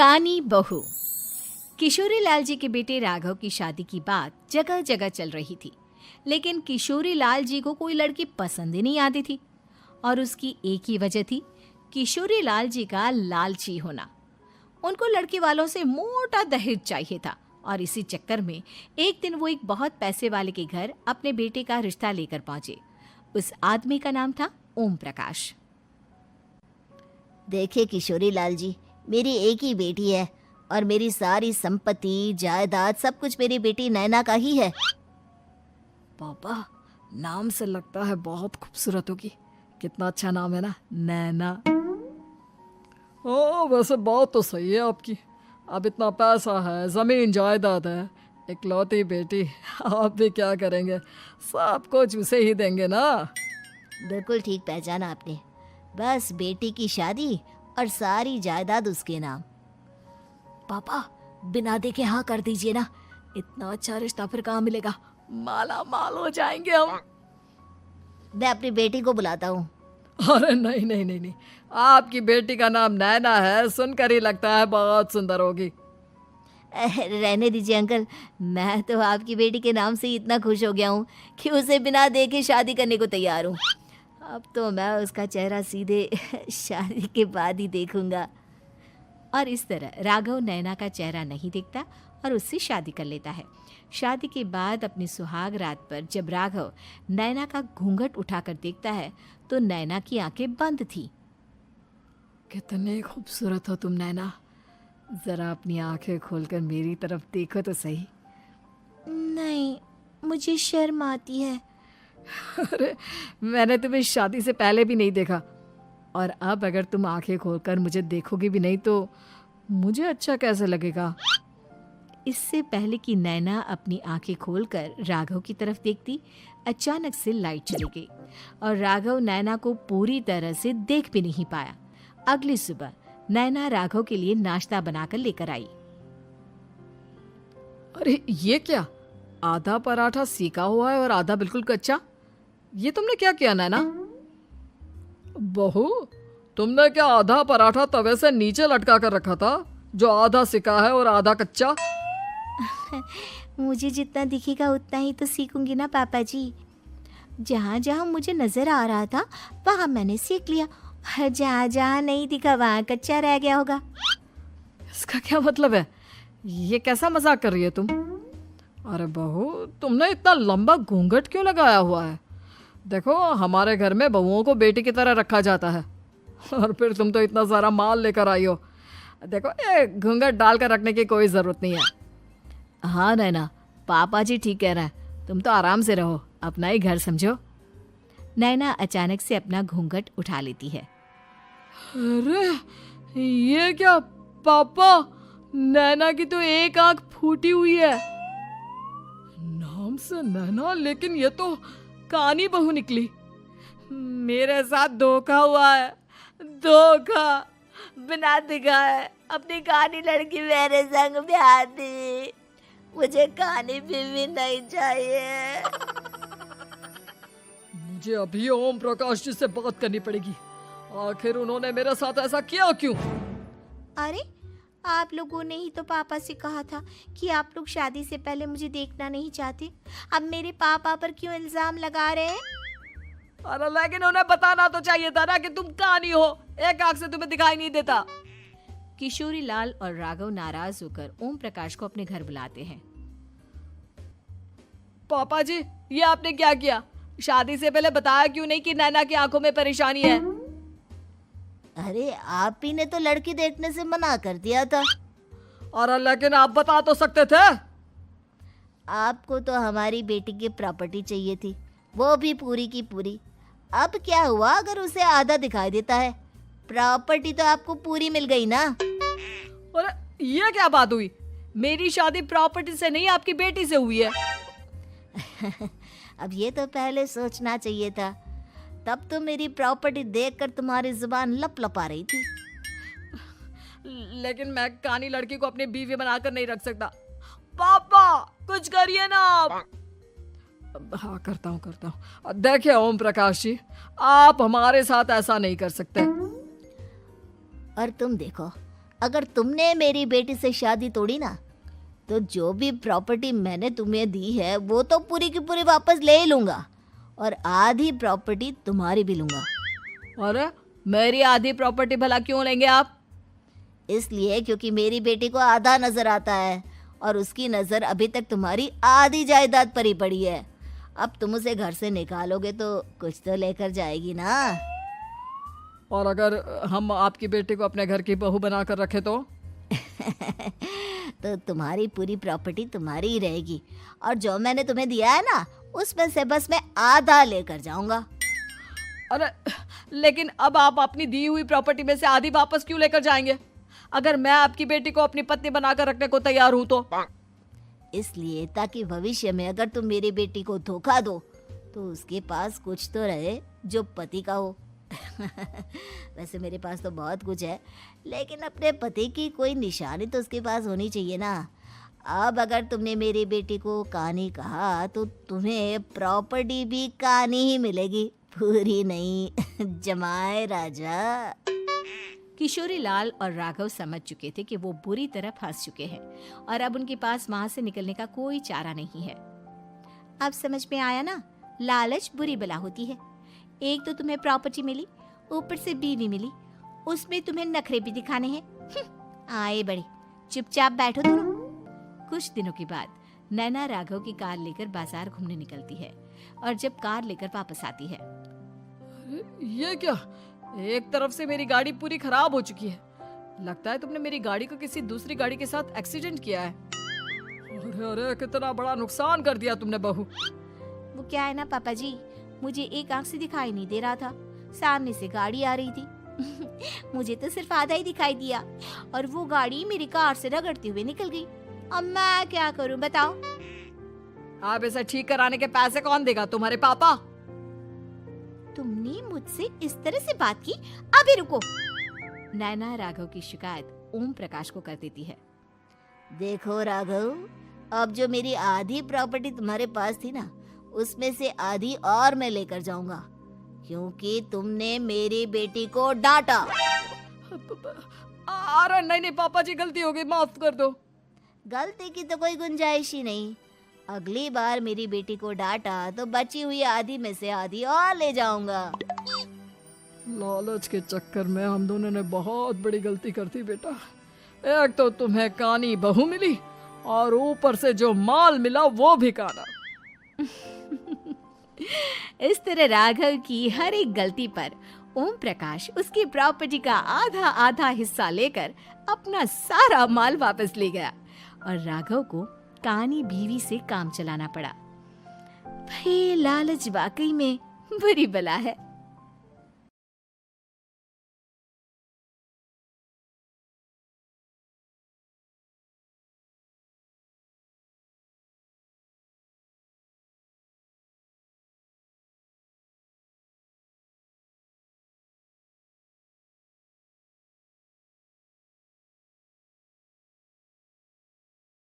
कानी बहू। किशोरी लाल जी के बेटे राघव की शादी की बात जगह जगह चल रही थी, लेकिन किशोरी लाल जी को कोई लड़की पसंद ही नहीं आती थी। और उसकी एक ही वजह थी, किशोरी लाल जी का लालची होना। उनको लड़की वालों से मोटा दहेज चाहिए था और इसी चक्कर में एक दिन वो एक बहुत पैसे वाले के घर अपने बेटे का रिश्ता लेकर पहुंचे। उस आदमी का नाम था ओम प्रकाश। देखिए किशोरी लाल जी, मेरी एक ही बेटी है और मेरी सारी संपत्ति जायदाद सब कुछ मेरी बेटी नैना का ही है। पापा, नाम से लगता है बहुत खूबसूरत होगी। कितना अच्छा नाम है ना, नैना। ओ, वैसे बात तो सही है आपकी। अब इतना पैसा है, जमीन जायदाद है, इकलौती बेटी, आप भी क्या करेंगे? सब कुछ उसे ही देंगे ना। बिल्कुल ठीक पहचाना आपने। बस बेटी की शादी और सारी जायदाद उसके नाम। पापा, बिना देखे हाँ कर दीजिए ना। इतना अच्छा रिश्ता फिर कहाँ मिलेगा? माला माल हो जाएंगे हम। मैं अपनी बेटी को बुलाता हूँ। अरे नहीं नहीं नहीं नहीं, आपकी बेटी का नाम नैना है, सुनकर ही लगता है बहुत सुंदर होगी। रहने दीजिए अंकल, मैं तो आपकी बेटी के नाम से ही इतना खुश हो गया हूँ कि उसे बिना देखे शादी करने को तैयार हूँ। अब तो मैं उसका चेहरा सीधे शादी के बाद ही देखूंगा। और इस तरह राघव नैना का चेहरा नहीं देखता और उससे शादी कर लेता है। शादी के बाद अपनी सुहाग रात पर जब राघव नैना का घूंघट उठाकर देखता है तो नैना की आंखें बंद थी। कितने खूबसूरत हो तुम नैना, जरा अपनी आंखें खोलकर मेरी तरफ देखो तो सही। नहीं, मुझे शर्म आती है। अरे, मैंने तुम्हें शादी से पहले भी नहीं देखा, और अब अगर तुम आंखें खोलकर मुझे देखोगी भी नहीं तो मुझे अच्छा कैसे लगेगा? इससे पहले कि नैना अपनी आंखें खोलकर राघव की तरफ देखती, अचानक से लाइट चली गई और राघव नैना को पूरी तरह से देख भी नहीं पाया। अगली सुबह नैना राघव के लिए नाश्ता बनाकर लेकर आई। अरे ये क्या, आधा पराठा सेका हुआ है और आधा बिल्कुल कच्चा। ये तुमने क्या किया नैना? बहू, तुमने क्या आधा पराठा तवे से नीचे लटका कर रखा था, जो आधा सेका है और आधा कच्चा? मुझे जितना दिखेगा उतना ही तो सीखूंगी ना पापा जी। जहाँ जहाँ मुझे नजर आ रहा था वहाँ मैंने सीख लिया, जहाँ जहाँ नहीं दिखा वहाँ कच्चा रह गया होगा। इसका क्या मतलब है? ये कैसा मजाक कर रही है तुम? अरे बहू, तुमने इतना लंबा घूंघट क्यों लगाया हुआ है? देखो, हमारे घर में बहुओं को बेटी की तरह रखा जाता है, और फिर तुम तो इतना सारा माल लेकर आई हो। देखो, ये घूंघट डालकर रखने की कोई ज़रूरत नहीं है। हाँ नैना, पापा जी ठीक कह रहे हैं, तुम तो आराम से रहो, अपना ही घर समझो। नैना अचानक से अपना घूंघट उठा लेती है। अरे ये क्या पापा, नैना की तो एक आंख फूटी हुई है। नाम से नैना, लेकिन ये तो कानी बहू निकली। मेरे साथ धोखा हुआ है, धोखा। बिना दिखाए अपनी कानी लड़की मेरे संग ब्याह दी। मुझे कानी बीवी नहीं चाहिए। मुझे अभी ओम प्रकाश जी से बात करनी पड़ेगी। आखिर उन्होंने मेरे साथ ऐसा किया क्यों? अरे, आप लोगों ने ही तो पापा से कहा था कि आप लोग शादी से पहले मुझे देखना नहीं चाहते। अब मेरे पापा पर क्यों इल्जाम लगा रहे हैं? अरे लेकिन उन्हें बताना तो चाहिए था ना कि तुम कानी हो, एक आंख से तुम्हें दिखाई नहीं देता। किशोरी लाल और राघव नाराज होकर ओम प्रकाश को अपने घर बुलाते हैं। पापा जी, ये आपने क्या किया? शादी से पहले बताया क्यों नहीं कि नैना की आंखों में परेशानी है? अरे, आप ही ने तो लड़की देखने से मना कर दिया था। और लेकिन आप बता तो सकते थे। आपको तो हमारी बेटी की प्रॉपर्टी चाहिए थी, वो भी पूरी की पूरी। अब क्या हुआ अगर उसे आधा दिखाई देता है? प्रॉपर्टी तो आपको पूरी मिल गई ना। अरे ये क्या बात हुई? मेरी शादी प्रॉपर्टी से नहीं, आपकी बेटी से हुई है। अब ये तो पहले सोचना चाहिए था, तब तो मेरी प्रॉपर्टी देखकर तुम्हारी जुबान लप लपा रही थी। लेकिन मैं कानी लड़की को अपनी बीवी बनाकर नहीं रख सकता। पापा, कुछ करिए ना आप। हाँ, करता हूँ। देखिए ओम प्रकाश जी, आप हमारे साथ ऐसा नहीं कर सकते। और तुम देखो, अगर तुमने मेरी बेटी से शादी तोड़ी ना, तो जो भी प्रॉपर्टी मैंने तुम्हें दी है वो तो पूरी की पूरी वापस ले ही लूँगा, और आधी प्रॉपर्टी तुम्हारी भी लूँगा। अरे मेरी आधी प्रॉपर्टी भला क्यों लेंगे आप? इसलिए क्योंकि मेरी बेटी को आधा नजर आता है और उसकी नज़र अभी तक तुम्हारी आधी जायदाद पर ही पड़ी है। अब तुम उसे घर से निकालोगे तो कुछ तो लेकर जाएगी ना। और अगर हम आपकी बेटी को अपने घर की बहू बनाकर रखे तो? तो तुम्हारी पूरी प्रॉपर्टी तुम्हारी ही रहेगी, और जो मैंने तुम्हें दिया है ना, उसमें से बस मैं आधा लेकर जाऊंगा। अरे लेकिन अब आप अपनी दी हुई प्रॉपर्टी में से आधी वापस क्यों लेकर जाएंगे? अगर मैं आपकी बेटी को अपनी पत्नी बनाकर रखने को तैयार हूं तो? इसलिए ताकि भविष्य में अगर तुम मेरी बेटी को धोखा दो तो उसके पास कुछ तो रहे जो पति का हो। वैसे मेरे पास तो बहुत कुछ है, लेकिन अपने पति की कोई निशानी तो उसके पास होनी चाहिए ना। अब अगर तुमने मेरी बेटी को कहानी कहा तो तुम्हें प्रॉपर्टी भी कहानी ही मिलेगी, पूरी नहीं। जमाए राजा। किशोरी लाल और राघव समझ चुके थे कि वो बुरी तरह फंस चुके हैं और अब उनके पास वहां से निकलने का कोई चारा नहीं है। अब समझ में आया ना, लालच बुरी बला होती है। एक तो तुम्हें प्रॉपर्टी मिली, ऊपर से बीवी मिली, उसमें तुम्हें नखरे भी दिखाने हैं। आए बड़े, चुपचाप बैठो दोनों। कुछ दिनों के बाद नैना राघव की कार लेकर बाजार घूमने निकलती है और जब कार लेकर वापस आती है, ये क्या? एक तरफ से मेरी गाड़ी पूरी खराब हो चुकी है। लगता है तुमने मेरी गाड़ी को किसी दूसरी गाड़ी के साथ एक्सीडेंट किया है। अरे अरे कितना बड़ा नुकसान कर दिया तुमने बहू। वो क्या है ना पापा जी, मुझे एक आंख से दिखाई नहीं दे रहा था, सामने से गाड़ी आ रही थी। मुझे तो सिर्फ आधा ही दिखाई दिया और वो गाड़ी मेरी कार से रगड़ते हुए निकल गई। अब मैं क्या करूं बताओ? आप इसे ठीक कराने के पैसे कौन देगा? तुम्हारे पापा? तुमने मुझसे इस तरह से बात की? अभी रुको। नैना राघव की शिकायत ओम प्रकाश को कर देती है। देखो राघव, अब जो मेरी आधी प्रॉपर्टी तुम्हारे पास थी ना, उसमें से आधी और मैं लेकर जाऊंगा, क्योंकि तुमने मेरी बेटी को डांटा। अरे नहीं नहीं पापा जी, गलती हो गई, माफ कर दो। गलती की तो कोई गुंजाइश ही नहीं। अगली बार मेरी बेटी को डांटा तो बची हुई आधी में से आधी और ले जाऊंगा। लालच के चक्कर में हम दोनों ने बहुत बड़ी गलती कर दी बेटा। एक तो तुम्हें कानी बहू मिली और ऊपर से जो माल मिला वो भी काना। इस तरह राघव की हर एक गलती पर ओम प्रकाश उसकी प्रॉपर्टी का आधा आधा हिस्सा लेकर अपना सारा माल वापस ले गया और राघव को कानी बीवी से काम चलाना पड़ा। भाई लालच वाकई में बुरी बला है।